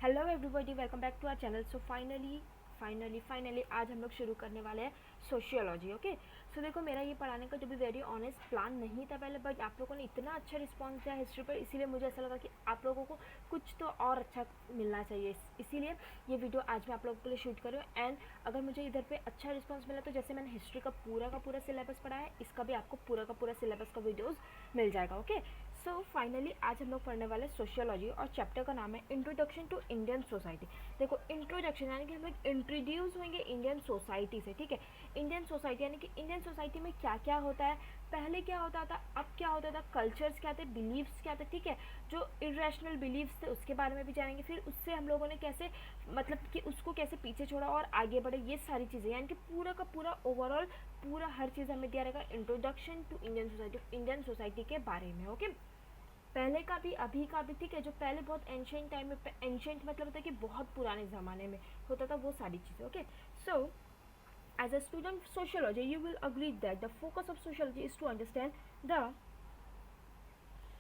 Hello everybody, welcome back to our channel. So finally आज हम लोग शुरू करने वाले हैं सोशियोलॉजी। ओके, सो देखो, मेरा ये पढ़ाने का जो भी वेरी ऑनेस्ट प्लान नहीं था पहले, बट आप लोगों ने इतना अच्छा रिस्पांस दिया हिस्ट्री पर, इसीलिए मुझे ऐसा लगा कि आप लोगों को कुछ तो और अच्छा मिलना चाहिए, इसीलिए ये वीडियो आज मैं आप लोगों के लिए शूट कर रही हूँ। एंड अगर मुझे इधर पे अच्छा रिस्पांस मिला तो जैसे मैंने हिस्ट्री का पूरा सिलेबस पढ़ा है, इसका भी आपको पूरा का पूरा सिलेबस का वीडियोज़ मिल जाएगा। ओके, सो फाइनली आज हम लोग पढ़ने वाले सोशियोलॉजी और चैप्टर का नाम है इंट्रोडक्शन टू इंडियन सोसाइटी। देखो, इंट्रोडक्शन यानी कि हम लोग इंट्रोड्यूस होंगे इंडियन सोसाइटी से। ठीक है, इंडियन सोसाइटी यानी कि इंडियन सोसाइटी में क्या क्या होता है, पहले क्या होता था, अब क्या होता था, कल्चर्स क्या थे, बिलीव्स क्या थे। ठीक है, जो इरेशनल बिलीव्स थे उसके बारे में भी जानेंगे, फिर उससे हम लोगों ने कैसे मतलब कि उसको कैसे पीछे छोड़ा और आगे बढ़े, ये सारी चीज़ें यानी कि पूरा का पूरा ओवरऑल पूरा हर चीज़ हमें दिया रहेगा इंट्रोडक्शन टू इंडियन सोसाइटी के बारे में। ओके, पहले का भी अभी का भी। ठीक है, जो पहले बहुत एंशियंट टाइम में, एंशियंट मतलब होता है कि बहुत पुराने ज़माने में होता था, वो सारी चीज़ें। Okay, so as a student of sociology you will agree that the focus of sociology is to understand the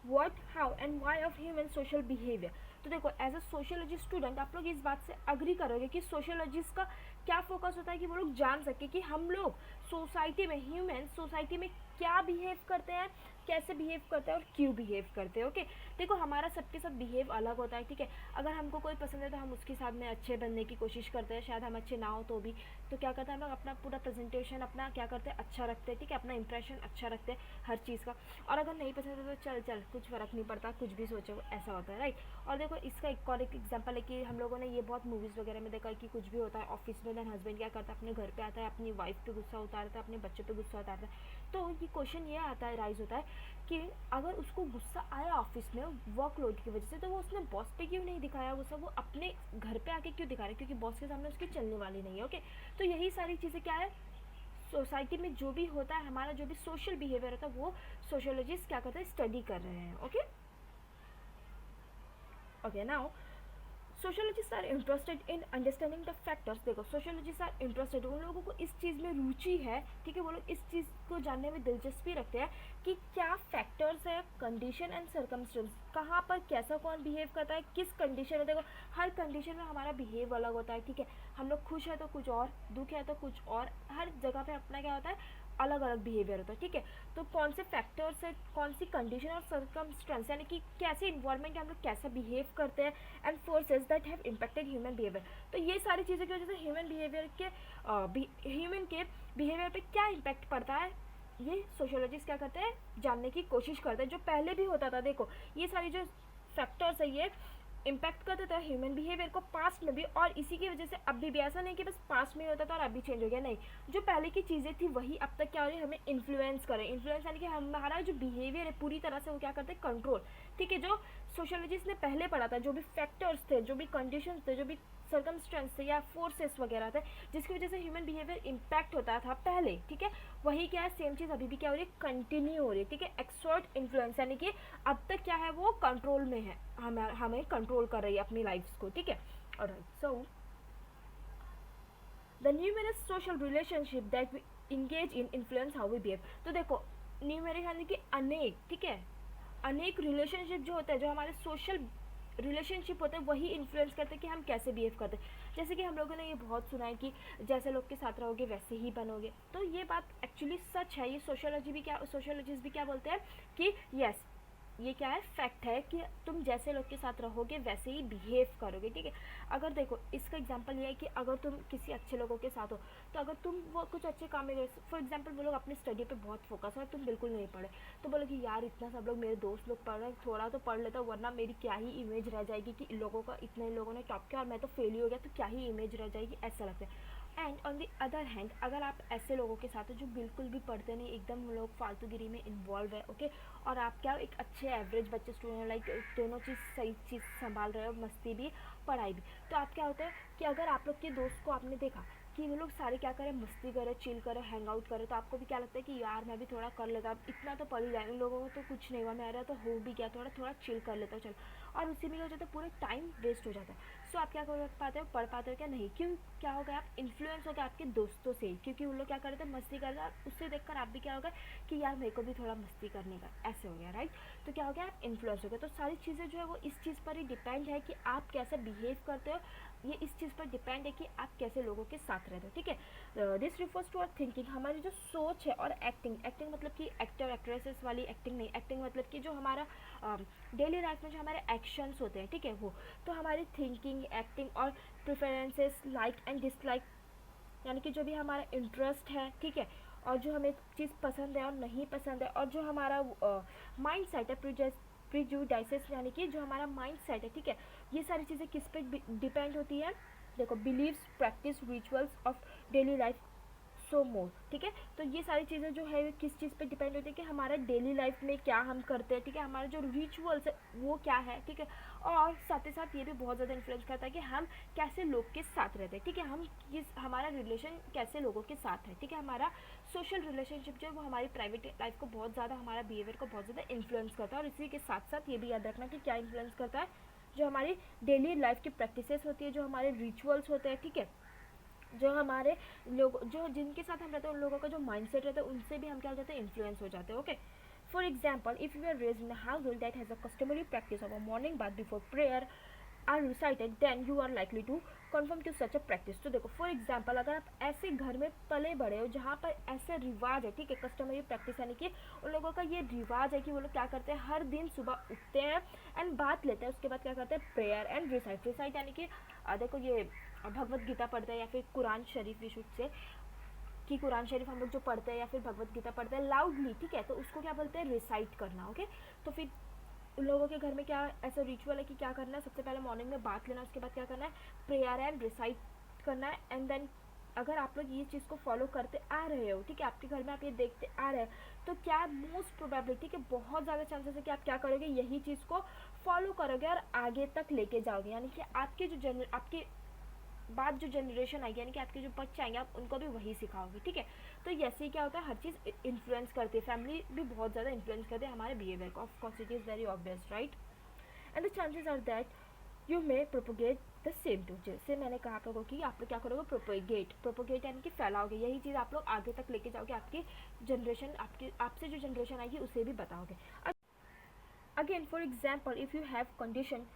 what, how and why of human social behavior। तो देखो, एज अ सोशियोलॉजी स्टूडेंट आप लोग इस बात से agree करोगे कि sociologist का क्या फोकस होता है कि वो लोग जान सके कि हम लोग सोसाइटी में, ह्यूमन सोसाइटी में क्या बिहेव करते हैं, कैसे बिहेव करते हैं और क्यों बिहेव करते हैं। ओके, देखो, हमारा सबके साथ बिहेव अलग होता है। ठीक है, अगर हमको कोई पसंद है तो हम उसके साथ में अच्छे बनने की कोशिश करते हैं, शायद हम अच्छे ना हो तो भी। तो क्या करते हैं हम लोग, अपना पूरा प्रेजेंटेशन अपना क्या करते हैं, अच्छा रखते हैं। ठीक है, अपना इंप्रेशन अच्छा रखते हैं हर चीज़ का। और अगर नहीं पसंद है तो चल चल कुछ फ़र्क नहीं पड़ता, कुछ भी सोचो, ऐसा होता है, राइट। और देखो, इसका एक और एक एग्जांपल है कि हम लोगों ने ये बहुत मूवीज़ वगैरह में देखा है कि कुछ भी होता है ऑफिस में, देन हस्बैंड क्या करता है, अपने घर पे आता है, अपनी वाइफ पे गुस्सा उतारता है, अपने बच्चों पे गुस्सा उतारता है। तो ये क्वेश्चन ये आता है, राइज होता है कि अगर उसको गुस्सा आया ऑफिस में वर्कलोड की वजह से, तो वो उसने बॉस पे क्यों नहीं दिखाया गुस्सा, वो अपने घर पे आके क्यों दिखा रहा है, क्योंकि बॉस के सामने उसकी चलने वाली नहीं है। ओके, तो यही सारी चीज़ें क्या है, सोसाइटी में जो भी होता है, हमारा जो भी सोशल बिहेवियर होता है, वो सोशियोलॉजिस्ट क्या करते हैं, स्टडी कर रहे हैं। Okay, okay, now sociologists are interested in understanding the factors. देखो, सोशियोलॉजिस्ट आर इंटरेस्टेड, उन लोगों को इस चीज़ में रुचि है। ठीक है, वो लोग इस चीज़ को जानने में दिलचस्पी रखते हैं कि क्या फैक्टर्स है, कंडीशन एंड सर्कमस्टेंस, कहाँ पर कैसा कौन बिहेव करता है, किस कंडीशन में। देखो, हर कंडीशन में हमारा बिहेव अलग होता है। ठीक है, हम लोग खुश है तो कुछ और, दुख है तो कुछ और, हर जगह पे अपना क्या होता है, अलग अलग बिहेवियर होता है। ठीक है, तो कौन से फैक्टर्स है, कौन सी कंडीशन और सर्कमस्टेंस यानी कि कैसे इन्वायरमेंट हम लोग कैसा बिहेव करते हैं, and forces that have impacted human behaviour. तो ये सारी चीज़ों की वजह से ह्यूमन के बिहेवियर पे क्या इम्पैक्ट पड़ता है, ये सोशियोलॉजिस्ट क्या करते हैं, जानने की कोशिश करते हैं। जो पहले भी होता था, देखो, ये सारी जो फैक्टर्स है ये इम्पैक्ट करता था ह्यूमन बिहेवियर को पास्ट में भी, और इसी की वजह से अभी भी। ऐसा नहीं कि बस पास्ट में ही होता था और अभी चेंज हो गया, नहीं, जो पहले की चीज़ें थी वही अब तक क्या हो रही है, हमें इन्फ्लुएंस करें। इन्फ्लुएंस यानी कि हमारा जो बिहेवियर है पूरी तरह से वो क्या करते हैं, कंट्रोल। ठीक है, जो सोशियोलॉजिस्ट ने पहले पढ़ा था, जो भी फैक्टर्स थे, जो भी कंडीशंस थे, जो भी सर्कमस्टेंस थे या फोर्सेस वगैरह थे, जिसकी वजह से ह्यूमन बिहेवियर इम्पैक्ट होता था पहले। ठीक है, वही क्या है, सेम चीज़ अभी भी क्या हो रही है, कंटिन्यू हो रही है। ठीक है, एक्सर्ट इन्फ्लुएंस यानी कि अब तक क्या है, वो कंट्रोल में है, हमें कंट्रोल कर रही है अपनी लाइफ्स को। ठीक है, alright, so the numerous social relationship that we engage in influence how we behave. तो देखो, न्यूमेरिक यानी कि अनेक, ठीक है, अनेक रिलेशनशिप जो होता है, जो हमारे सोशल रिलेशनशिप होते हैं, वही इन्फ्लुएंस करते हैं कि हम कैसे बिहेव करते हैं। जैसे कि हम लोगों ने ये बहुत सुना है कि जैसे लोग के साथ रहोगे वैसे ही बनोगे। तो ये बात एक्चुअली सच है, ये सोशियोलॉजिस्ट भी क्या बोलते हैं कि यस, ये क्या है, फैक्ट है कि तुम जैसे लोग के साथ रहोगे वैसे ही बिहेव करोगे। ठीक है, अगर देखो, इसका एग्जांपल ये है कि अगर तुम किसी अच्छे लोगों के साथ हो, तो अगर तुम वो कुछ अच्छे काम में, फॉर एग्जांपल वो लोग अपनी स्टडी पे बहुत फोकस है और तुम बिल्कुल नहीं पढ़े, तो बोलो कि यार इतना सब लोग, मेरे दोस्त लोग पढ़ रहे हैं, थोड़ा तो पढ़ लेता, वरना मेरी क्या ही इमेज रह जाएगी कि इन लोगों का, इतने लोगों ने टॉप किया और मैं तो फेल ही हो गया, तो क्या ही इमेज रह जाएगी, ऐसा लगता है। And on the other hand, अगर आप ऐसे लोगों के साथ हो जो बिल्कुल भी पढ़ते नहीं, एकदम लोग फालतूगिरी में इन्वॉल्व है, ओके, और आप क्या एक अच्छे एवरेज बच्चे स्टूडेंट, लाइक दोनों चीज़ सही चीज़ संभाल रहे हो, मस्ती भी पढ़ाई भी, तो आप क्या होता है कि अगर आप लोग के दोस्त को आपने देखा कि वो लोग सारे क्या करें, मस्ती करें, चिल करें, हैंग आउट करें, तो आपको भी क्या लगता है कि यार मैं भी थोड़ा कर लेता, अब इतना तो पढ़ ही जाए, उन लोगों को तो कुछ नहीं हुआ, मेरा तो हो भी गया, थोड़ा थोड़ा चिल कर लेता हूँ, चलो, और उसी में हो जाता है पूरा टाइम वेस्ट हो जाता है। सो आप क्या कर पाते हो, पढ़ पाते हो क्या, नहीं। क्यों, क्या हो गया, आप इन्फ्लुएंस हो गए आपके दोस्तों से, क्योंकि उन लोग क्या कर रहे थे, मस्ती कर रहे थे, उससे देखकर आप भी क्या होगा कि यार मेरे को भी थोड़ा मस्ती करने का, ऐसे हो गया, राइट। तो क्या हो गया, आप इन्फ्लुएंस हो गए। तो सारी चीज़ें जो है वो इस चीज़ पर ही डिपेंड है कि आप कैसे बिहेव करते हो, ये इस चीज़ पर डिपेंड है कि आप कैसे लोगों के साथ रहते हो, ठीक है। This refers to our thinking, हमारी जो सोच है, और एक्टिंग, एक्टिंग मतलब कि एक्टर एक्ट्रेसेस वाली एक्टिंग नहीं, एक्टिंग मतलब कि जो हमारा डेली लाइफ में जो हमारे एक्शंस होते हैं, ठीक है, वो तो हमारी थिंकिंग, एक्टिंग और प्रेफरेंसेस, लाइक एंड डिसलाइक, यानी कि जो भी हमारा इंटरेस्ट है, ठीक है, और जो हमें चीज़ पसंद है और नहीं पसंद है, और जो हमारा माइंड सेट है, प्रिजुडाइसेस, यानी कि जो हमारा माइंड सेट है, ठीक है, ये सारी चीज़ें किस पे डिपेंड होती है, देखो, beliefs, practice, rituals of daily life, so more, ठीक है। तो ये सारी चीज़ें जो है किस चीज़ पे डिपेंड होती है कि हमारा डेली लाइफ में क्या हम करते हैं, ठीक है, हमारा जो रिचुअल्स है वो क्या है, ठीक है। और साथ ही साथ ये भी बहुत ज़्यादा इन्फ्लुएंस करता है कि हम कैसे लोग के साथ रहते हैं, ठीक है, हम किस, हमारा रिलेशन कैसे लोगों के साथ है, ठीक है, हमारा सोशल रिलेशनशिप जो है वो हमारी प्राइवेट लाइफ को बहुत ज़्यादा, हमारा बिहेवियर को बहुत ज़्यादा इन्फ्लुएंस करता है। और इसी के साथ साथ ये भी याद रखना कि क्या इन्फ्लुएंस करता है, जो हमारी डेली लाइफ की प्रैक्टिसेस होती है, जो हमारे रिचुअल्स होते हैं, ठीक है, जो हमारे लोग, जो जिनके साथ हम रहते हैं, उन लोगों का जो माइंडसेट रहता है, उनसे भी हम क्या हो जाते हैं, इन्फ्लुएंस हो जाते हैं, okay. For example, if you are raised in a household that has a customary practice of a morning bath before prayer are recited, then you are likely to conform to such a practice. तो देखो, for example, अगर आप ऐसे घर में पले बड़े हो जहाँ पर ऐसे रिवाज है, ठीक है, कस्टमरी प्रैक्टिस, यानी कि उन लोगों का ये रिवाज है कि वो लोग क्या करते हैं, हर दिन सुबह उठते हैं एंड बात लेते हैं, उसके बाद क्या करते हैं, प्रेयर एंड रिसाइट, रिसाइट यानी कि देखो ये भगवत गीता पढ़ते हैं, या फिर कुरान शरीफ, विशुद्ध से कि कुरान शरीफ हम लोग जो पढ़ते हैं या फिर भगवत गीता पढ़ते हैं लाउडली, ठीक है, तो उसको क्या बोलते हैं, रिसाइट करना, ओके। तो फिर उन लोगों के घर में क्या ऐसा रिचुअल है कि क्या करना है, सबसे पहले मॉर्निंग में बात लेना, उसके बाद क्या करना है, प्रेयर एंड रिसाइट करना है, एंड देन अगर आप लोग ये चीज़ को फॉलो करते आ रहे हो, ठीक है, आपके घर में आप ये देखते आ रहे हैं, तो क्या मोस्ट प्रोबेबिलिटी कि बहुत ज़्यादा चांसेस है कि आप क्या करोगे, यही चीज़ को फॉलो करोगे और आगे तक लेके जाओगे, यानी कि आपके जो आपके बाद जो जनरेशन आएगी, यानी कि आपके जो बच्चे आएंगे, आप उनको भी वही सिखाओगे, ठीक है। तो ऐसे ही क्या होता है, हर चीज़ इन्फ्लुएंस करती है, फैमिली भी बहुत ज़्यादा इन्फ्लुएंस करते हैं हमारे बिहेवियर को, of course it is very obvious, right. And the chances are that you may propagate the same to, जैसे मैंने कहा आप लोगों की, आप लोग क्या करोगे, प्रोपोगेट, प्रोपोगेट यानी कि फैलाओगे, यही चीज़ आप लोग आगे तक लेके जाओगे, आपकी जनरेशन, आपकी आपसे जो जनरेशन आएगी उसे भी बताओगे। Again, for example, if you have condition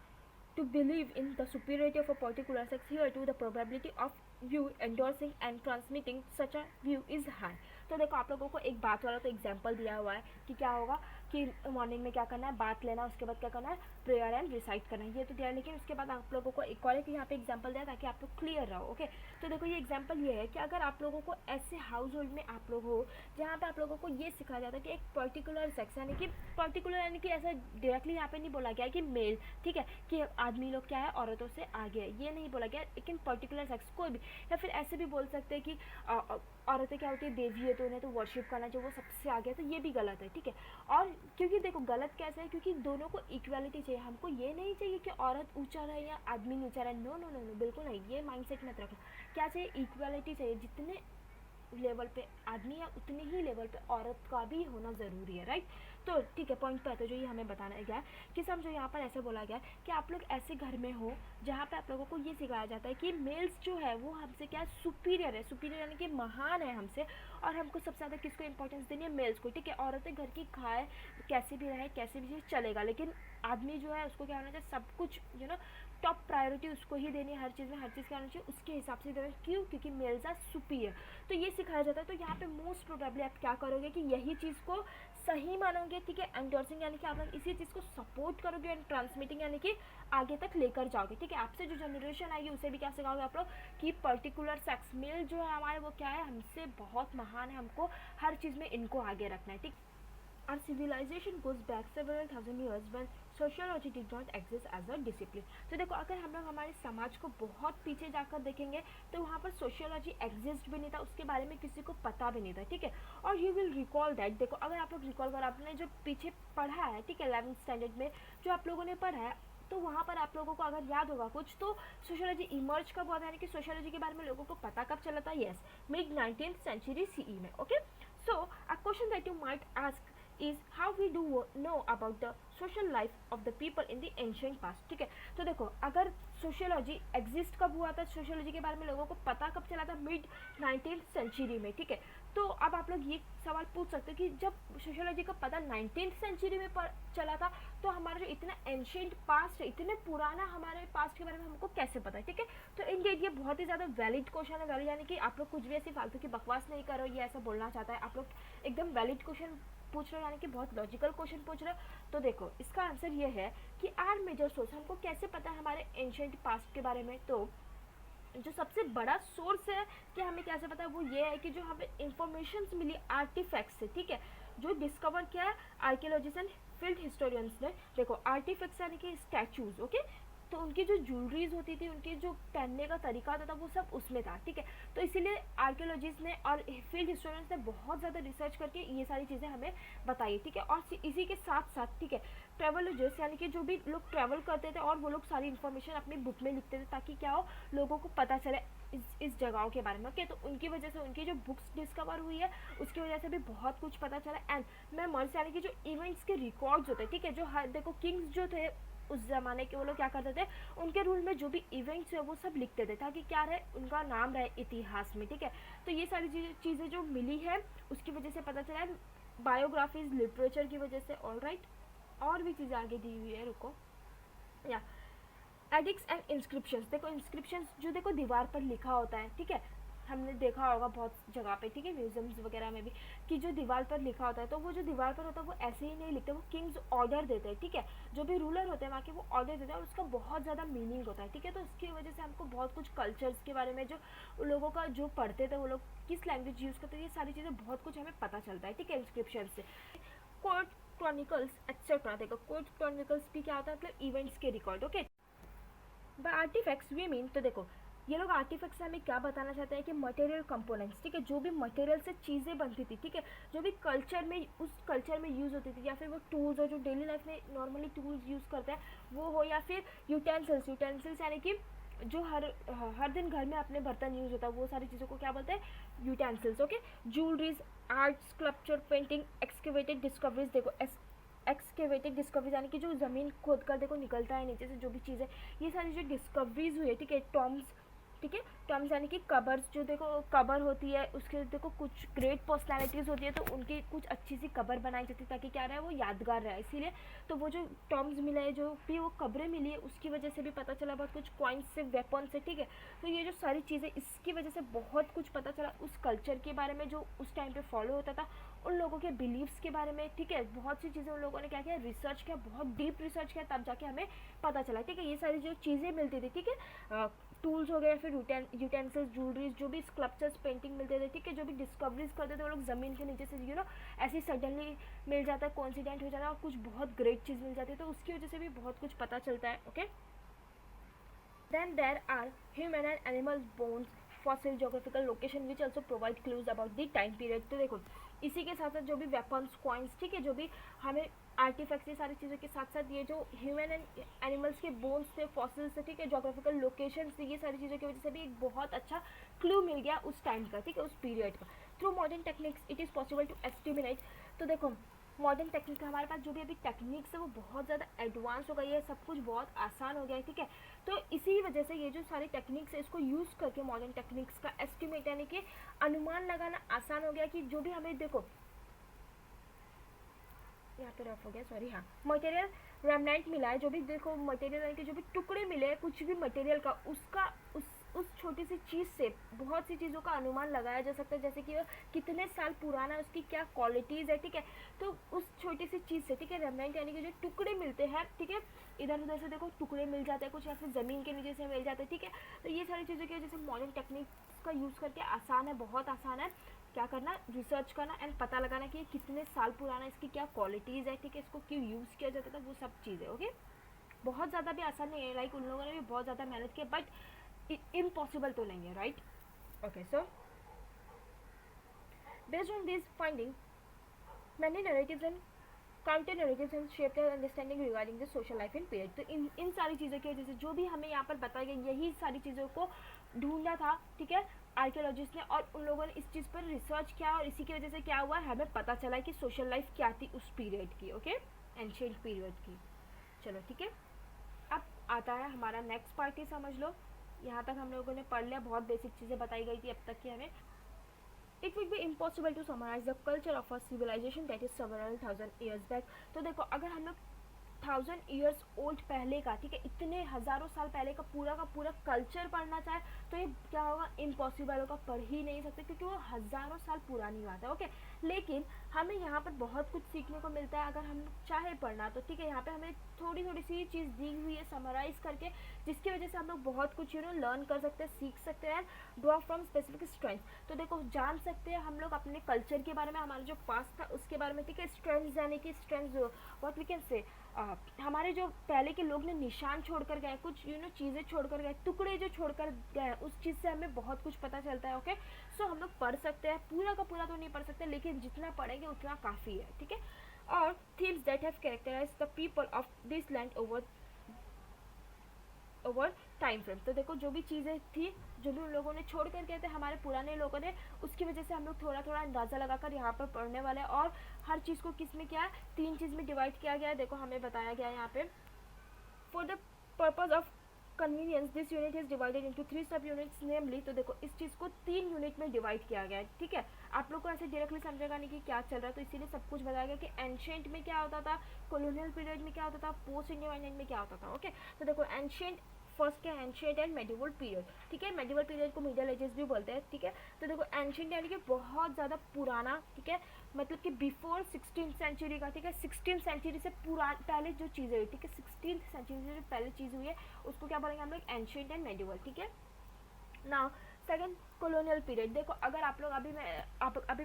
to believe in the superiority of a particular sex, here too the probability of you endorsing and transmitting such a view is high. तो देखो, आप लोगों को एक बात वाला तो एग्जाम्पल दिया हुआ है कि क्या होगा कि मॉर्निंग में क्या करना है, बात लेना, उसके बाद क्या करना है, प्रेयर एंड रिसाइट करना है, ये तो दिया है। लेकिन उसके बाद आप लोगों को एक और एक यहाँ पे एग्जाम्पल दिया ताकि आप लोग क्लियर रहो, ओके। तो देखो, ये एग्जाम्पल ये है कि अगर आप लोगों को ऐसे हाउस होल्ड में आप लोग हो जहाँ पे आप लोगों को ये सिखाया जाता है कि एक पर्टिकुलर सेक्स, यानी कि पर्टिकुलर, यानी कि ऐसा डायरेक्टली यहाँ पे नहीं बोला गया है कि मेल, ठीक है, कि आदमी लोग क्या है, औरतों से आगे है, ये नहीं बोला गया, लेकिन पर्टिकुलर सेक्स कोई भी, या फिर ऐसे भी बोल सकते हैं कि औरतें क्या होती है, देवी है, तो उन्हें तो वर्शिप करना चाहिए, वो सबसे आगे है, तो ये भी गलत है, ठीक है। और क्योंकि देखो, गलत कैसे है, क्योंकि दोनों को इक्वालिटी चाहिए, हमको ये नहीं चाहिए कि औरत ऊंचा रहे या आदमी नीचा रहे, नो नो नो नो, बिल्कुल नहीं, ये माइंडसेट मत रखो। क्या चाहिए, इक्वालिटी चाहिए, जितने लेवल पे आदमी है उतनी ही लेवल पे औरत का भी होना ज़रूरी है, राइट। तो ठीक है, पॉइंट पे आते जो ये हमें बताना गया है कि समझो यहाँ पर ऐसे बोला गया है कि आप लोग ऐसे घर में हो जहाँ पे आप लोगों को ये सिखाया जाता है कि मेल्स जो है वो हमसे क्या सुपीरियर है, सुपीरियर यानी कि महान है हमसे, और हमको सबसे ज़्यादा किसको इंपॉर्टेंस देनी है, मेल्स को, ठीक है। औरतें घर की खाए, कैसे भी रहे, कैसे भी चीज़ चलेगा, लेकिन आदमी जो है उसको क्या होना चाहिए, सब कुछ टॉप प्रायोरिटी उसको ही देनी है, हर चीज़ में, हर चीज़ क्या होना चाहिए उसके हिसाब से देना। क्यों, क्योंकि मेल्स आर सुपीरियर, तो ये सिखाया जाता है। तो यहाँ पे मोस्ट प्रोबेबली आप क्या करोगे कि यही चीज़ को सही मानोगे, ठीक है, एंडोर्सिंग यानी कि आप लोग इसी चीज़ को सपोर्ट करोगे, एंड ट्रांसमिटिंग यानी कि आगे तक लेकर जाओगे, ठीक है। आपसे जो जनरेशन आएगी उसे भी क्या सिखाओगे आप लोग कि पर्टिकुलर सेक्स मेल जो है हमारे, वो क्या है, हमसे बहुत महान है, हमको हर चीज़ में इनको आगे रखना है, ठीक। Our civilization goes back several thousand years when sociology did not exist as a discipline. तो देखो, अगर हम लोग हमारे समाज को बहुत पीछे जाकर देखेंगे तो वहाँ पर सोशियोलॉजी एग्जिस्ट भी नहीं था, उसके बारे में किसी को पता भी नहीं था, ठीक है। और यू विल रिकॉल दैट, देखो अगर आप लोग रिकॉल करो, आपने जो पीछे पढ़ा है, ठीक है, 11th स्टैंडर्ड में जो आप लोगों ने पढ़ा है, तो वहाँ पर आप लोगों को अगर याद होगा कुछ, तो सोशियोलॉजी इमर्ज कब हुआ था, यानी कि सोशियोलॉजी के बारे में लोगों को पता कब चला था, yes, mid 19th century CE में, okay. So a question that you might ask is how we do know about the social life of the people in the ancient past, ठीक है। तो देखो, अगर सोशियोलॉजी एग्जिस्ट कब हुआ था, sociology के बारे में लोगों को पता कब चला था, मिड 19th सेंचुरी में, ठीक है। तो अब आप लोग ये सवाल पूछ सकते हो कि जब सोशियोलॉजी का पता 19th सेंचुरी में चला था, तो हमारा जो इतना एंशियंट पास्ट है, इतने पुराना हमारे पास्ट के बारे में हमको कैसे पता है, ठीक है। तो इंडियड ये बहुत ही ज़्यादा वैलिड क्वेश्चन है, वैलिड यानी कि आप लोग कुछ भी ऐसी फालतू की बकवास नहीं करो, ये ऐसा बोलना चाहता है, आप लोग एकदम वैलिड क्वेश्चन पूछ रहे हो, यानी कि बहुत लॉजिकल क्वेश्चन पूछ रहे हो। तो देखो इसका आंसर ये है कि आर मेजर सोर्स, हमको कैसे पता है हमारे एंशियंट पास्ट के बारे में। तो जो सबसे बड़ा सोर्स है कि हमें कैसे पता है, वो ये है कि जो हमें इंफॉर्मेशन मिली आर्टिफैक्ट्स से, ठीक है, जो डिस्कवर किया है आर्कियोलॉजिस्ट एंड फील्ड हिस्टोरियंस ने। देखो आर्टिफैक्ट्स यानी कि स्टैचूज, ओके, तो उनकी जो ज्वेलरीज होती थी, उनके जो पहनने का तरीका होता था, वो सब उसमें था, ठीक है। तो इसीलिए आर्कियोलॉजिस्ट ने और फील्ड हिस्टोरियंस ने बहुत ज़्यादा रिसर्च करके ये सारी चीज़ें हमें बताई, ठीक है। और इसी के साथ साथ, ठीक है, ट्रेवलर्स यानी कि जो भी लोग ट्रैवल करते थे और वो लोग सारी इन्फॉर्मेशन अपनी बुक में लिखते थे, ताकि क्या हो, लोगों को पता चले इस जगहों के बारे में, ओके। तो उनकी वजह से उनकी जो बुक्स डिस्कवर हुई है, उसकी वजह से भी बहुत कुछ पता चला। एंड मेमोरीज यानी कि जो इवेंट्स के रिकॉर्ड्स होते हैं, ठीक है, जो हर देखो किंग्स जो थे उस ज़माने के, वो लोग क्या करते थे, उनके रूल में जो भी इवेंट्स है वो सब लिखते थे, ताकि क्या रहे, उनका नाम रहे इतिहास में, ठीक है। तो ये सारी चीज़ें जो मिली है उसकी वजह से पता चला है, बायोग्राफीज लिटरेचर की वजह से। ऑल राइट, और भी चीज़ें आगे दी हुई है, रुको, या एडिक्स एंड इंस्क्रिप्शंस। देखो इंस्क्रिप्शंस जो देखो दीवार पर लिखा होता है, ठीक है, हमने देखा होगा बहुत जगह पे, ठीक है, म्यूजियम्स वगैरह में भी, कि जो दीवार पर लिखा होता है, तो वो जो दीवार पर होता है वो ऐसे ही नहीं लिखते, वो किंग्स ऑर्डर देते हैं, ठीक है, जो भी रूलर होते हैं वहाँ के, वो ऑर्डर देते हैं और उसका बहुत ज़्यादा मीनिंग होता है, ठीक है। तो उसकी वजह से हमको बहुत कुछ कल्चर्स के बारे में, जो लोगों का जो पढ़ते थे वो लोग किस लैंग्वेज यूज़ करते थे, ये सारी चीज़ें बहुत कुछ हमें पता चलता है, ठीक है, इंस्क्रिप्शन से। कोर्ट क्रॉनिकल्स एक्सेट्रा, देखो कोर्ट क्रॉनिकल्स भी क्या होता है, मतलब इवेंट्स के record, okay. By artefacts we mean, तो देखो ये लोग आर्टिफैक्ट्स से हमें क्या बताना चाहते हैं कि मटेरियल कंपोनेंट्स, ठीक है, जो भी मटेरियल से चीज़ें बनती थी, ठीक है, जो भी कल्चर में, उस कल्चर में यूज़ होती थी, या फिर वो टूल्स हो जो डेली लाइफ में नॉर्मली टूल्स यूज़ करते हैं वो हो, या फिर यूटेंसिल्स यानी कि जो हर दिन घर में अपने बर्तन यूज़ होता है, वो सारी चीज़ों को क्या बोलते हैं, utensils, okay. Jewelleries, art, sculpture, painting, excavated discoveries, देखो एक्सकेवेटेड डिस्कवरीज यानी कि जो ज़मीन खोद कर देखो निकलता है नीचे से जो भी चीज़ें, ये सारी जो डिस्कवरीज हुई है, ठीक है, टॉम्स, ठीक है, टॉम्स यानी कि कबर्स, जो देखो कबर होती है उसके देखो कुछ ग्रेट पर्सनालिटीज़ होती है, तो उनकी कुछ अच्छी सी कबर बनाई जाती है ताकि क्या रहे, वो यादगार रहे, इसीलिए। तो वो जो टॉम्स मिला है, जो भी वो कब्रें मिली है, उसकी वजह से भी पता चला बहुत कुछ, कॉइन्स से, वेपन से, ठीक है। तो ये जो सारी चीज़ें, इसकी वजह से बहुत कुछ पता चला उस कल्चर के बारे में जो उस टाइम पे फॉलो होता था, उन लोगों के बिलीव्स के बारे में, ठीक है। बहुत सी चीज़ें उन लोगों ने क्या किया, रिसर्च किया, बहुत डीप रिसर्च किया, तब जाके हमें पता चला, ठीक है। ये सारी जो चीज़ें मिलती थी, ठीक है, टूल्स हो गए, फिर यूटेंसिल्स, ज्वेलरीज, जो भी स्कल्पचर्स, पेंटिंग मिलते थे, ठीक है, जो भी डिस्कवरीज करते थे वो लोग ज़मीन के नीचे से, ऐसे सडनली मिल जाता है, कोइंसिडेंट हो जाता है और कुछ बहुत ग्रेट चीज़ मिल जाती है, तो उसकी वजह से भी बहुत कुछ पता चलता है, okay. Then there are human and animal bones, fossil, geographical location which also provide clues about the time period. तो देखो इसी के साथ साथ जो भी वेपन्स, कॉइन्स, ठीक है, जो भी हमें आर्टिफैक्ट्स, ये सारी चीज़ों के साथ साथ ये जो ह्यूमन एंड एनिमल्स के बोन्स थे, फॉसिल्स थे, ठीक है, जोग्राफिकल लोकेशन थे, ये सारी चीज़ों की वजह से भी एक बहुत अच्छा क्लू मिल गया उस टाइम का, ठीक है, उस पीरियड का। Through modern techniques it is possible to estimate. तो देखो मॉडर्न टेक्निक, हमारे पास जो भी अभी टेक्निक्स है वो बहुत ज़्यादा एडवांस हो गई है, सब कुछ बहुत आसान हो गया है, ठीक है। तो इसी वजह से ये जो सारी टेक्निक्स है, इसको यूज़ करके मॉडर्न टेक्निक्स का एस्टिमेट यानी कि अनुमान लगाना आसान हो गया, कि जो भी हमें देखो यहाँ पे रफ हो गया, सॉरी, हाँ, मटेरियल रेमनेंट मिला है, जो भी देखो मटेरियल यानी कि जो भी टुकड़े मिले हैं कुछ भी मटेरियल का, उसका उस छोटी सी चीज़ से बहुत सी चीज़ों का अनुमान लगाया जा सकता है, जैसे कि कितने साल पुराना है, उसकी क्या क्वालिटीज़ है, ठीक है। तो उस छोटी सी चीज़ से, ठीक है, रेमनेंट यानी कि जो टुकड़े मिलते हैं, ठीक है, इधर उधर से देखो टुकड़े मिल जाते हैं कुछ, या फिर ज़मीन के नीचे से मिल जाते हैं, ठीक है। तो ये सारी चीज़ों की वजह से मॉडर्न टेक्निक्स का यूज़ करके आसान है, बहुत आसान है क्या करना, रिसर्च करना एंड पता लगाना कि ये कितने साल पुराना है, इसकी क्या क्वालिटीज़ है, ठीक है, इसको क्यों यूज़ किया जाता था, वो सब चीज़ें, ओके। बहुत ज़्यादा भी आसान नहीं है, लाइक उन लोगों ने भी बहुत ज़्यादा मेहनत की, बट इम्पॉसिबल तो नहीं है, right, okay. So based on this finding many narratives and counter narratives and shape their understanding regarding the social life in period. तो इन सारी चीज़ों की वजह से जो भी हमें यहाँ पर बताया गया, यही सारी चीज़ों को ढूंढना था, ठीक है, आर्कियोलॉजिस्ट ने, और उन लोगों ने इस चीज़ पर रिसर्च किया, और इसी की वजह से क्या हुआ, हमें पता चला कि सोशल लाइफ क्या थी उस पीरियड की, ओके, एंशिएंट पीरियड की। चलो ठीक है, अब आता है हमारा नेक्स्ट पार्ट ही समझ लो। यहाँ तक हम लोगों ने पढ़ लिया, बहुत बेसिक चीज़ें बताई गई थी अब तक की हमें। It will be impossible to summarise the culture of a civilisation that is several thousand years back. तो देखो अगर हम लोग 1000 ईयर्स ओल्ड पहले का, ठीक है, इतने हज़ारों साल पहले का पूरा कल्चर पढ़ना चाहे तो ये क्या होगा, इम्पॉसिबल होगा, पढ़ ही नहीं सकते क्योंकि वो हज़ारों साल पुरानी बात है। ओके, लेकिन हमें यहाँ पर बहुत कुछ सीखने को मिलता है अगर हम चाहे पढ़ना तो, ठीक है। यहाँ पे हमें थोड़ी थोड़ी सी चीज़ दी हुई है समराइज करके, जिसकी वजह से हम लोग बहुत कुछ लर्न कर सकते हैं, सीख सकते हैं, ड्रॉ फ्रॉम स्पेसिफिक स्ट्रेंथ। तो देखो जान सकते हैं हम लोग अपने कल्चर के बारे में, हमारा जो पास्ट था उसके बारे में, ठीक है। स्ट्रेंथ यानी कि strength what we can say, हमारे जो पहले के लोग ने निशान छोड़कर गए, कुछ चीज़ें छोड़कर गए, टुकड़े जो छोड़कर गए, उस चीज़ से हमें बहुत कुछ पता चलता है। ओके, सो हम लोग पढ़ सकते हैं, पूरा का पूरा तो नहीं पढ़ सकते लेकिन जितना पढ़ेंगे उतना काफ़ी है, ठीक है। और themes that have characterise the people of this land over time frame. तो देखो जो भी चीज़ें थी, जो भी उन लोगों ने छोड़ कर गए थे हमारे पुराने लोगों ने, उसकी वजह से हम लोग थोड़ा थोड़ा अंदाज़ा लगाकर यहाँ पर पढ़ने वाले हैं। और हर चीज़ को किस में क्या है, 3 चीज़ में डिवाइड किया गया है। देखो हमें बताया गया है यहाँ पे, for the purpose of convenience this unit is divided into 3 सब यूनिट्स नेमली। तो देखो इस चीज़ को 3 यूनिट में डिवाइड किया गया है, ठीक है। आप लोग को ऐसे डायरेक्टली समझेगा नहीं कि क्या चल रहा है, तो इसीलिए सब कुछ बताया गया कि एंशिएंट में क्या होता था, कॉलोनियल पीरियड में क्या होता था, पोस्ट इंडिपेंडेंट में क्या होता था। ओके, तो देखो एंशिएंट, फर्स्ट क्या, एंशिएंट एंड मेडिवल पीरियड, ठीक है। मेडिवल पीरियड को मिडल एजेस भी बोलते हैं, ठीक है। तो देखो एंशिएंट यानी कि बहुत ज़्यादा पुराना, ठीक है, मतलब कि बिफोर 16th सेंचुरी का, ठीक है। 16th सेंचुरी से पहले जो चीज़ें हुई, ठीक है, 16th सेंचुरी से जो पहले चीज़ हुई है उसको क्या बोलेंगे हम लोग, एंशिएंट एंड मेडिवल, ठीक है ना। Second, colonial period. देखो अगर आप लोग अभी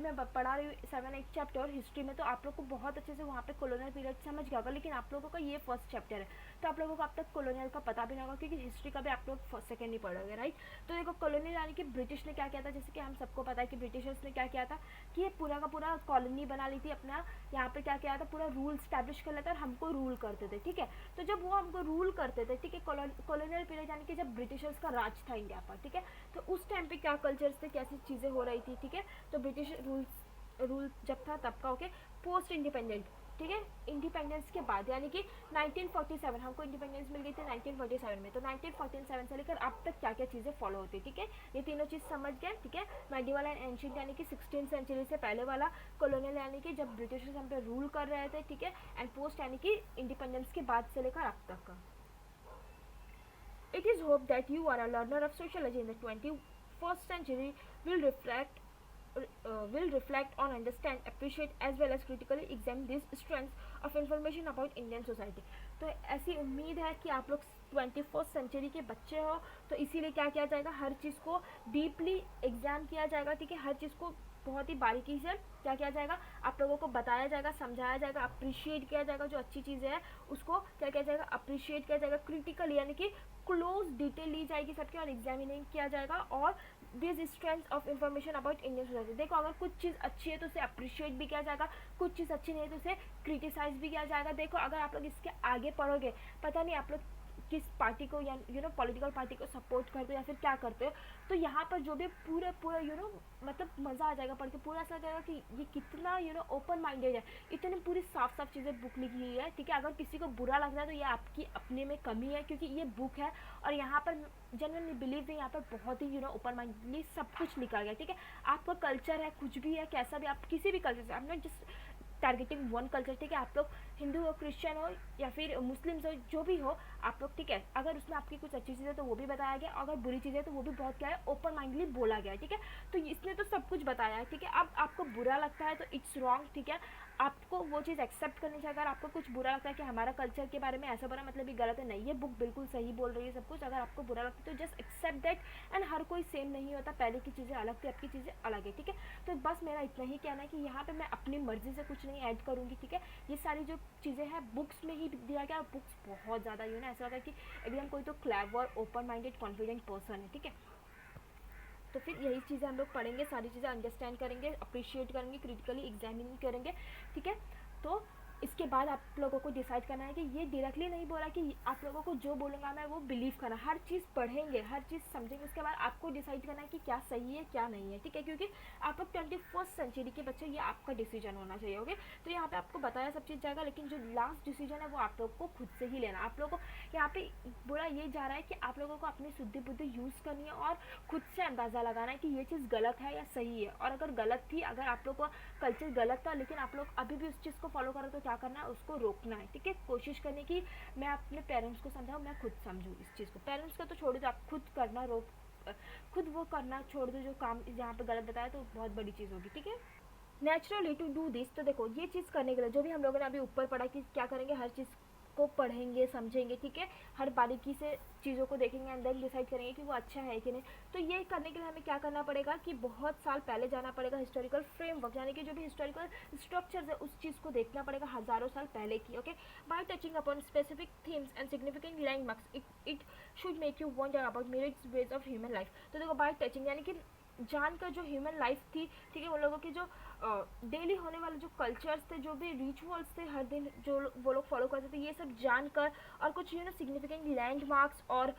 मैं पढ़ा रही हूँ 7-8 चैप्टर हिस्ट्री में, तो आप लोग को बहुत अच्छे से वहाँ पे कॉलोनियल पीरियड समझ गया होगा, लेकिन आप लोगों का ये फर्स्ट चैप्टर है तो आप लोगों को अब तक कॉलोनियल का पता भी नहीं होगा क्योंकि हिस्ट्री का भी आप लोग फर्स्ट सेकेंड ही पढ़ोगे, राइट। तो देखो कॉलोनियल यानी कि ब्रिटिश ने क्या किया था, जैसे कि हम सबको पता है कि ब्रिटिशर्स ने क्या किया था कि ये पूरा का पूरा कॉलोनी बना ली थी अपना, यहाँ पे क्या किया था, पूरा रूल स्टैब्लिश कर लेता और हमको रूल करते थे, ठीक है। तो जब वो हमको रूल करते थे, ठीक है, कॉलोनियल पीरियड यानी कि जब ब्रिटिशर्स का राज था इंडिया पर, ठीक है, तो उस टाइम पे क्या कल्चर्स थे, कैसी चीज़ें हो रही थी, ठीक है। तो ब्रिटिश रूल जब था तब का। ओके, पोस्ट इंडिपेंडेंट, ठीक है, इंडिपेंडेंस के बाद यानी कि 1947 हमको इंडिपेंडेंस मिल गई थी 1947 में, तो 1947 से लेकर अब तक क्या क्या चीज़ें फॉलो होती है, ठीक है। ये तीनों चीज़ समझ गए, ठीक है। मेडिवल एंड एंशिएंट यानी कि 16th सेंचुरी से पहले वाला, कॉलोनियल यानी कि जब ब्रिटिशर्स हम पे रूल कर रहे थे, ठीक है, एंड पोस्ट यानी कि इंडिपेंडेंस के बाद से लेकर अब तक का। It is hoped that you are a learner of sociology in the 21st century will reflect on, understand, appreciate as well as critically examine these strands of information about Indian society. तो ऐसी उम्मीद है कि आप लोग 21st century के बच्चे हो, तो इसीलिए क्या किया जाएगा, हर चीज़ को डीपली एग्जाम किया जाएगा, ठीक है। हर चीज़ को बहुत ही बारीकी से क्या किया जाएगा, आप लोगों को बताया जाएगा, समझाया जाएगा, अप्रिशिएट किया जाएगा, जो अच्छी चीज़ें हैं उसको क्या किया जाएगा, अप्रिशिएट किया जाएगा, क्रिटिकल यानी कि क्लोज डिटेल ली जाएगी सबके और एग्जामिनेट किया जाएगा। और this strength of information about Indian society, देखो अगर कुछ चीज़ अच्छी है तो उसे अप्रिशिएट भी किया जाएगा, कुछ चीज़ अच्छी नहीं है तो उसे क्रिटिसाइज भी किया जाएगा। देखो अगर आप लोग इसके आगे पढ़ोगे, पता नहीं आप लोग किस पार्टी को या पॉलिटिकल पार्टी को सपोर्ट करते हो या फिर क्या करते हो, तो यहाँ पर जो भी पूरा मतलब मज़ा आ जाएगा पढ़ के, पूरा ऐसा लगेगा कि ये कितना ओपन माइंडेड है, इतनी पूरी साफ साफ चीज़ें बुक लिखी हुई है, ठीक है। अगर किसी को बुरा लग रहा है तो ये आपकी अपने में कमी है क्योंकि ये बुक है और यहाँ पर जनरली बिलीव नहीं, यहाँ पर बहुत ही ओपन माइंडली सब कुछ लिखा गया, ठीक है। आपका कल्चर है, कुछ भी है, कैसा भी, आप किसी भी कल्चर से, आप not just targeting one culture, ठीक है। आप लोग हिंदू हो, क्रिश्चियन हो या फिर मुस्लिम्स हो, जो भी हो आप लोग, ठीक है। अगर उसमें आपकी कुछ अच्छी चीज़ है तो वो भी बताया गया, अगर बुरी चीज़ है तो वो भी बहुत क्या है, ओपन माइंडली बोला गया है, ठीक है। तो इसने तो सब कुछ बताया है, ठीक है। अब आपको बुरा लगता है तो इट्स रॉन्ग, ठीक है। आपको वो चीज़ एक्सेप्ट करनी चाहिए। अगर आपको कुछ बुरा लगता है कि हमारा कल्चर के बारे में ऐसा बोला मतलब ये गलत है, नहीं, ये बुक बिल्कुल सही बोल रही है सब कुछ। अगर आपको बुरा लगता है तो जस्ट एक्सेप्ट दैट, एंड हर कोई सेम नहीं होता, पहले की चीज़ें अलग थी, अब की चीज़ें अलग है, ठीक है। तो बस मेरा इतना ही कहना है कि यहाँ पे मैं अपनी मर्जी से कुछ नहीं ऐड करूँगी, ठीक है। ये सारी जो चीज़ें हैं बुक्स में ही दिया गया, बुक्स बहुत ज़्यादा ऐसा लगा कि एकदम कोई तो clever, open minded, confident person है, ठीक है। तो फिर यही चीज़ें हम लोग पढ़ेंगे, सारी चीज़ें अंडरस्टैंड करेंगे, अप्रिशिएट करेंगे, क्रिटिकली एग्जामिन करेंगे, ठीक है। तो इसके बाद आप लोगों को डिसाइड करना है कि ये डायरेक्टली नहीं बोला कि आप लोगों को जो बोलूँगा मैं वो बिलीव करना, हर चीज़ पढ़ेंगे, हर चीज़ समझेंगे, उसके बाद आपको डिसाइड करना है कि क्या सही है क्या नहीं है, ठीक है, क्योंकि आप लोग 21st सेंचुरी के बच्चे, ये आपका डिसीजन होना चाहिए। ओके, तो यहाँ पे आपको बताया सब चीज़ जाएगा, लेकिन जो लास्ट डिसीजन है वो आप लोग को खुद से ही लेना। आप लोगों को यहाँ पे बोला ये जा रहा है कि आप लोगों को अपनी शुद्धि बुद्धि यूज़ करनी है और खुद से अंदाज़ा लगाना है कि ये चीज़ गलत है या सही है, और अगर गलत थी, अगर आप लोग का कल्चर गलत था लेकिन आप लोग अभी भी उस चीज़ को फॉलो करो तो क्या करना है, उसको रोकना है, ठीक है। कोशिश करने की मैं अपने पेरेंट्स को समझाऊँ, मैं खुद समझूँ इस चीज़ को। पेरेंट्स को तो छोड़ दो, आप खुद करना खुद वो करना छोड़ दो जो काम जहाँ पे गलत बताया, तो बहुत बड़ी चीज़ होगी, ठीक है। नेचुरली टू डू दिस, तो देखो ये चीज़ करने के लिए जो भी हम लोगों ने अभी ऊपर पढ़ा कि क्या करेंगे, हर चीज़ को पढ़ेंगे समझेंगे, ठीक है, हर बारीकी से चीज़ों को देखेंगे एंड देन डिसाइड करेंगे कि वो अच्छा है कि नहीं। तो ये करने के लिए हमें क्या करना पड़ेगा कि बहुत साल पहले जाना पड़ेगा, हिस्टोरिकल फ्रेमवर्क यानी कि जो भी हिस्टोरिकल स्ट्रक्चर्स है उस चीज़ को देखना पड़ेगा हज़ारों साल पहले की। Okay, bye touching upon specific themes and significant landmarks it should make you wonder about mirrors ways of human life. तो देखो बाय टचिंग यानी कि जानकर जो ह्यूमन लाइफ थी, ठीक है, उन लोगों की जो डेली होने वाले जो कल्चर्स थे, जो भी रिचुअल्स थे हर दिन जो वो लोग फॉलो करते थे, ये सब जानकर, और कुछ सिग्निफिकेंट लैंडमार्क्स और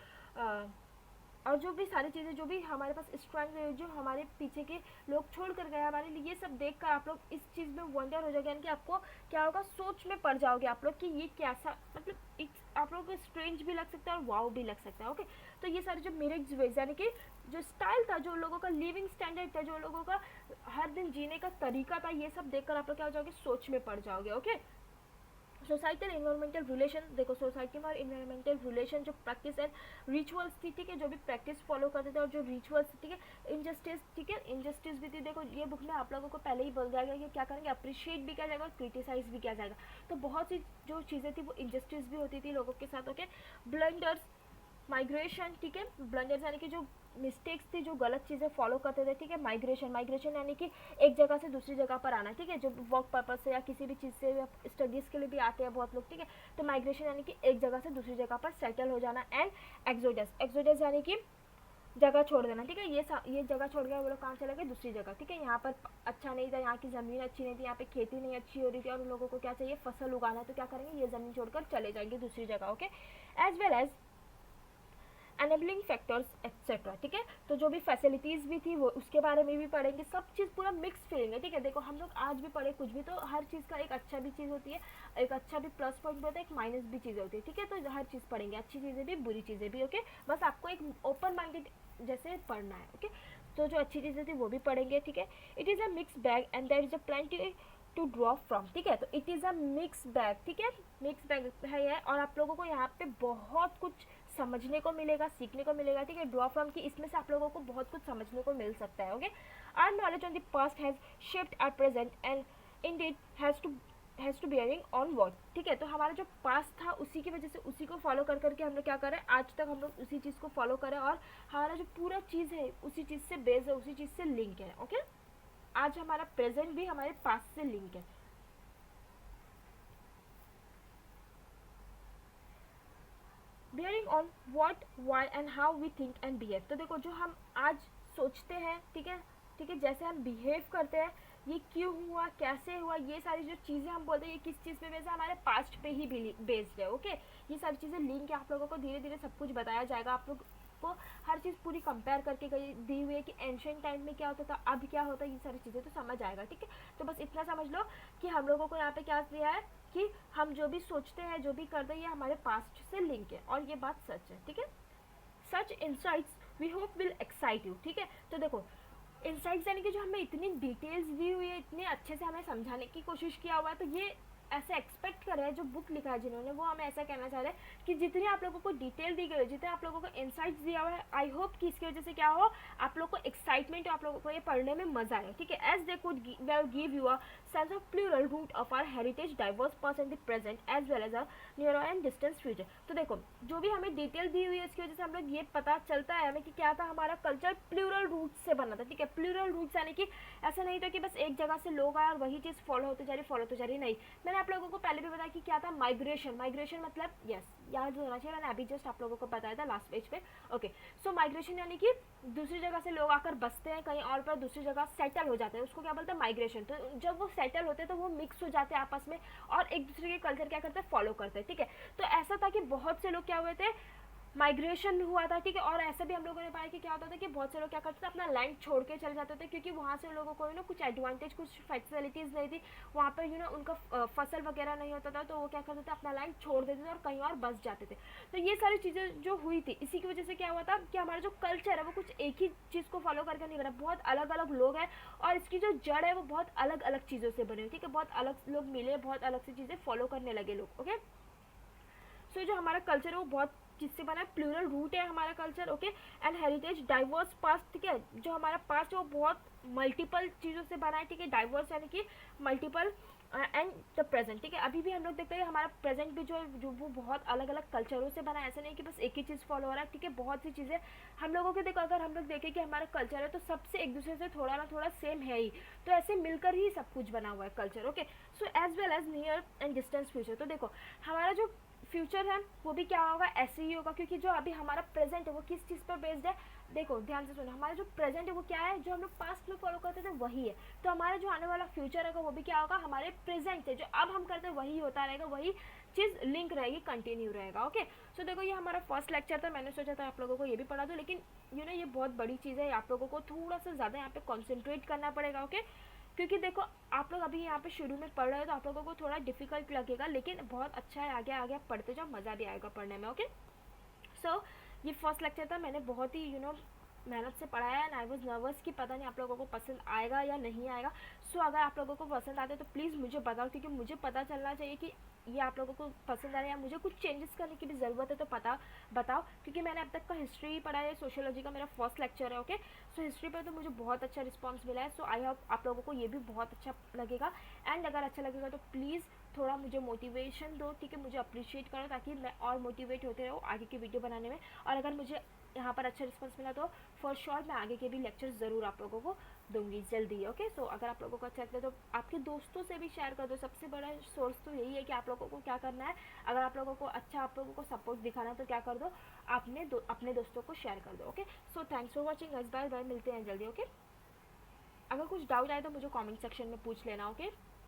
जो भी सारी चीज़ें जो भी हमारे पास स्ट्रैंग जो हमारे पीछे के लोग छोड़ कर गए हमारे लिए, ये सब देखकर आप लोग इस चीज़ में वंडर हो जाएगा, यानी कि आपको क्या होगा, सोच में पड़ जाओगे आप लोग कि ये कैसा, मतलब आप लोगों को स्ट्रेंज भी लग सकता है और वाव भी लग सकता है। ओके, तो ये सारे जो मिरर्स वेज यानी कि जो स्टाइल था, जो लोगों का लिविंग स्टैंडर्ड था, जो लोगों का हर दिन जीने का तरीका था, ये सब देखकर आप लोग क्या हो जाओगे, सोच में पड़ जाओगे। ओके, सोसाइटल इन्वायरमेंटल रिलेशन, देखो सोसाइटी में और इन्वायरमेंटल रिलेशन जो प्रैक्टिस एंड रिचुअल्स थी, ठीक है, जो भी प्रैक्टिस फॉलो करते थे और जो रिचुअल्स, ठीक है, इनजस्टिस, ठीक है, इनजस्टिस भी थी। देखो ये बुक में आप लोगों को पहले ही बोल जाएगा कि क्या करेंगे, अप्रिशिएट भी किया जाएगा और क्रिटिसाइज भी किया जाएगा। तो बहुत सी जो चीज़ें थी वो इनजस्टिस भी होती थी लोगों के साथ। ओके, ब्लंडर्स, माइग्रेशन, ठीक है, ब्लंडर्स यानी कि जो मिस्टेक्स थी, जो गलत चीज़ें फॉलो करते थे, ठीक है। माइग्रेशन, माइग्रेशन यानी कि एक जगह से दूसरी जगह पर आना, ठीक है, जो वर्क पर्पज से या किसी भी चीज़ से स्टडीज़ के लिए भी आते हैं बहुत लोग, ठीक है। तो माइग्रेशन यानी कि एक जगह से दूसरी जगह पर सेटल हो जाना। एंड एक्सोडस, एक्सोडस यानी कि जगह छोड़ देना, ठीक है, ये जगह छोड़ गया, वो लोग कहाँ चले गए, दूसरी जगह, ठीक है। यहाँ पर अच्छा नहीं था, यहाँ की ज़मीन अच्छी नहीं थी, यहाँ पे खेती नहीं अच्छी हो रही थी और उन लोगों को क्या चाहिए, फसल उगाना, तो क्या करेंगे, ये ज़मीन छोड़कर चले जाएंगे दूसरी जगह। Okay, as well as enabling factors etcetera, ठीक है। तो जो भी फैसिलिटीज़ भी थी वो उसके बारे में भी पढ़ेंगे, सब चीज़ पूरा मिक्स फीलिंग है, ठीक है। देखो हम लोग आज भी पढ़े कुछ भी, तो हर चीज़ का एक अच्छा भी चीज़ होती है, एक अच्छा भी प्लस पॉइंट होता है, एक माइनस भी चीज़ होती है, ठीक है। तो हर चीज़ पढ़ेंगे, अच्छी चीज़ें भी बुरी चीज़ें भी। ओके, बस आपको एक ओपन माइंडेड जैसे पढ़ना है। ओके, तो जो अच्छी चीज़ें थी वो भी पढ़ेंगे, ठीक है। It is a mix bag and there is a plenty to draw from, ठीक है। तो it is a mix bag, ठीक है, मिक्स बैग है ये, और आप लोगों को यहाँ पे बहुत कुछ समझने को मिलेगा, सीखने को मिलेगा, ठीक है। ड्रॉ फ्रॉम की इसमें से आप लोगों को बहुत कुछ समझने को मिल सकता है। Okay, our knowledge on the past has shaped our present and indeed has to bearing on word, ठीक है। तो हमारा जो पास्ट था उसी की वजह से उसी को फॉलो कर करके हम लोग क्या करें, आज तक हम लोग उसी चीज़ को फॉलो करें, और हमारा जो पूरा चीज़ है उसी चीज़ से बेस है, उसी चीज़ से लिंक है। ओके, आज हमारा प्रेजेंट भी हमारे पास्ट से लिंक है। Bearing on what, why and how we think and behave, तो देखो जो हम आज सोचते हैं, ठीक है, ठीक है, जैसे हम बिहेव करते हैं, ये क्यों हुआ, कैसे हुआ, ये सारी जो चीज़ें हम बोलते हैं ये किस चीज़ पे बेस्ड है, हमारे पास्ट पे ही बेस्ड है। ओके, ये सारी चीज़ें लिंक है, आप लोगों को धीरे धीरे सब कुछ बताया जाएगा, आप लोग को हर चीज़ पूरी कंपेयर करके गई दी हुई है कि एंशियंट टाइम में क्या होता था, अब क्या होता है, ये सारी चीज़ें तो समझ आएगा, ठीक है। तो बस इतना समझ लो कि हम लोगों को यहाँ पे क्या दिया है कि हम जो भी सोचते हैं, जो भी करते हैं, ये हमारे पास्ट से लिंक है, और ये बात सच है, ठीक है। Such insights we hope will excite you, ठीक है। तो देखो इंसाइट्स यानी कि जो हमें इतनी डिटेल्स दी हुई है, इतने अच्छे से हमें समझाने की कोशिश किया हुआ है, तो ये ऐसे एक्सपेक्ट कर रहे हैं, जो बुक लिखा है जिन्होंने, वो हमें ऐसा कहना चाह रहे हैं कि जितनी आप लोगों को डिटेल दी गई है, जितने आप लोगों को इंसाइट्स दिया हुआ है, आई होप कि इसकी वजह से क्या हो, आप लोग को एक्साइटमेंट, आप लोगों को ये पढ़ने में मजा आए, ठीक है। As they could well give you a sense of plural root of our heritage, diverse past and the present as well as a near and distance future. तो देखो जो भी हमें डिटेल दी हुई है इसकी वजह से हम लोग ये पता चलता है हमें कि क्या था, हमारा कल्चर प्लूरल रूट से बना था, ठीक है। प्लूरल रूट्स यानी कि ऐसा नहीं था कि बस एक जगह से लोग आए और वही चीज़ फॉलो होती जा रही नहीं। मैंने आप लोगों को पहले भी बताया कि क्या था, माइग्रेशन, माइग्रेशन मतलब यस, याद होना चाहिए, मैंने अभी जस्ट आप लोगों को बताया था लास्ट पेज पे। ओके, सो माइग्रेशन यानी कि दूसरी जगह से लोग आकर बसते हैं कहीं और पर, दूसरी जगह सेटल हो जाते हैं, उसको क्या बोलते हैं माइग्रेशन। तो जब वो सेटल होते हैं तो वो मिक्स हो जाते हैं आपस में और एक दूसरे के कल्चर क्या करते हैं फॉलो करते हैं, ठीक है। तो ऐसा था कि बहुत से लोग क्या हुए थे, माइग्रेशन हुआ था, ठीक है। और ऐसा भी हम लोगों ने पाया कि क्या होता था कि बहुत से लोग क्या करते थे अपना लैंड छोड़ के चले जाते थे, क्योंकि वहाँ से लोगों को कुछ एडवांटेज, कुछ फैसिलिटीज़ नहीं थी वहाँ पर उनका फसल वगैरह नहीं होता था, तो वो क्या करते थे अपना लैंड छोड़ देते थे और कहीं और बस जाते थे। तो ये सारी चीज़ें जो हुई थी, इसी की वजह से क्या हुआ था कि हमारा जो कल्चर है वो कुछ एक ही चीज़ को फॉलो करके नहीं बना, बहुत अलग अलग लोग हैं और इसकी जो जड़ है वो बहुत अलग अलग चीज़ों से बनी हुई, ठीक है। बहुत अलग लोग मिले, बहुत अलग सी चीज़ें फॉलो करने लगे लोग, ओके। सो जो हमारा कल्चर है वो बहुत किससे बना है, प्लूरल रूट है हमारा culture, okay. And heritage diverse past, ठीक है। जो हमारा पास्ट है वो बहुत मल्टीपल चीज़ों से बना है, ठीक है। डाइवर्स यानी कि मल्टीपल, एंड द प्रेजेंट, ठीक है। अभी भी हम लोग देखते हैं हमारा प्रेजेंट भी जो वो बहुत अलग अलग कल्चरों से बना है, ऐसा नहीं कि बस एक ही चीज़ फॉलो हो रहा है, ठीक है। बहुत सी चीज़ें हम लोगों के देखो, अगर हम लोग देखें कि हमारा कल्चर है तो सबसे एक दूसरे से थोड़ा ना थोड़ा सेम है ही, तो ऐसे मिलकर ही सब कुछ बना हुआ है culture, okay. So as well as near and distance future, तो देखो हमारा जो फ्यूचर है वो भी क्या होगा, ऐसे ही होगा, क्योंकि जो अभी हमारा प्रेजेंट है वो किस चीज़ पर बेस्ड है। देखो ध्यान से सुनो, हमारा जो प्रेजेंट है वो क्या है, जो हम लोग पास्ट में फॉलो करते थे वही है। तो हमारा जो आने वाला फ्यूचर है वो भी क्या होगा, हमारे प्रेजेंट से जो अब हम करते हैं वही होता रहेगा, वही चीज़ लिंक रहेगी, कंटिन्यू रहेगा, ओके। सो देखो ये हमारा फर्स्ट लेक्चर था, मैंने सोचा था आप लोगों को ये भी पढ़ा दूँ, लेकिन ये बहुत बड़ी चीज़ है, आप लोगों को थोड़ा सा ज़्यादा यहाँ पे कॉन्सेंट्रेट करना पड़ेगा, ओके। क्योंकि देखो आप लोग अभी यहाँ पे शुरू में पढ़ रहे हो तो आप लोगों को थोड़ा डिफिकल्ट लगेगा, लेकिन बहुत अच्छा है, आगे आगे आप पढ़ते जाओ, मज़ा भी आएगा पढ़ने में, ओके। सो ये फर्स्ट लेक्चर था, मैंने बहुत ही मेहनत से पढ़ाया एंड आई वॉज नर्वस कि पता नहीं आप लोगों को पसंद आएगा या नहीं आएगा। सो अगर आप लोगों को पसंद आते तो प्लीज़ मुझे बताओ, क्योंकि मुझे पता चलना चाहिए कि ये आप लोगों को पसंद आ रहा है या मुझे कुछ चेंजेस करने की भी ज़रूरत है, तो बताओ, क्योंकि मैंने अब तक का हिस्ट्री पढ़ा है, सोशियोलॉजी का मेरा फर्स्ट लेक्चर है, ओके। सो हिस्ट्री पर तो मुझे बहुत अच्छा रिस्पॉन्स मिला है, सो आई होप आप लोगों को ये भी बहुत अच्छा लगेगा। एंड अगर अच्छा लगेगा तो प्लीज़ थोड़ा मुझे मोटिवेशन दो, ठीक है, मुझे अप्रिशिएट करो ताकि मैं और मोटिवेट होते रहूँ आगे की वीडियो बनाने में। और अगर मुझे यहाँ पर अच्छा रिस्पॉन्स मिला तो फॉर श्योर मैं आगे के भी लेक्चर ज़रूर आप लोगों को दूंगी जल्दी, ओके। सो अगर आप लोगों को अच्छा लगता है तो आपके दोस्तों से भी शेयर कर दो, सबसे बड़ा सोर्स तो यही है कि आप लोगों को क्या करना है, अगर आप लोगों को अच्छा, आप लोगों को सपोर्ट दिखाना है तो क्या कर दो, अपने दोस्तों को शेयर कर दो, okay. So thanks for watching, bye bye, मिलते हैं जल्दी, ओके। अगर कुछ डाउट आए तो मुझे कमेंट सेक्शन में पूछ लेना, ओके।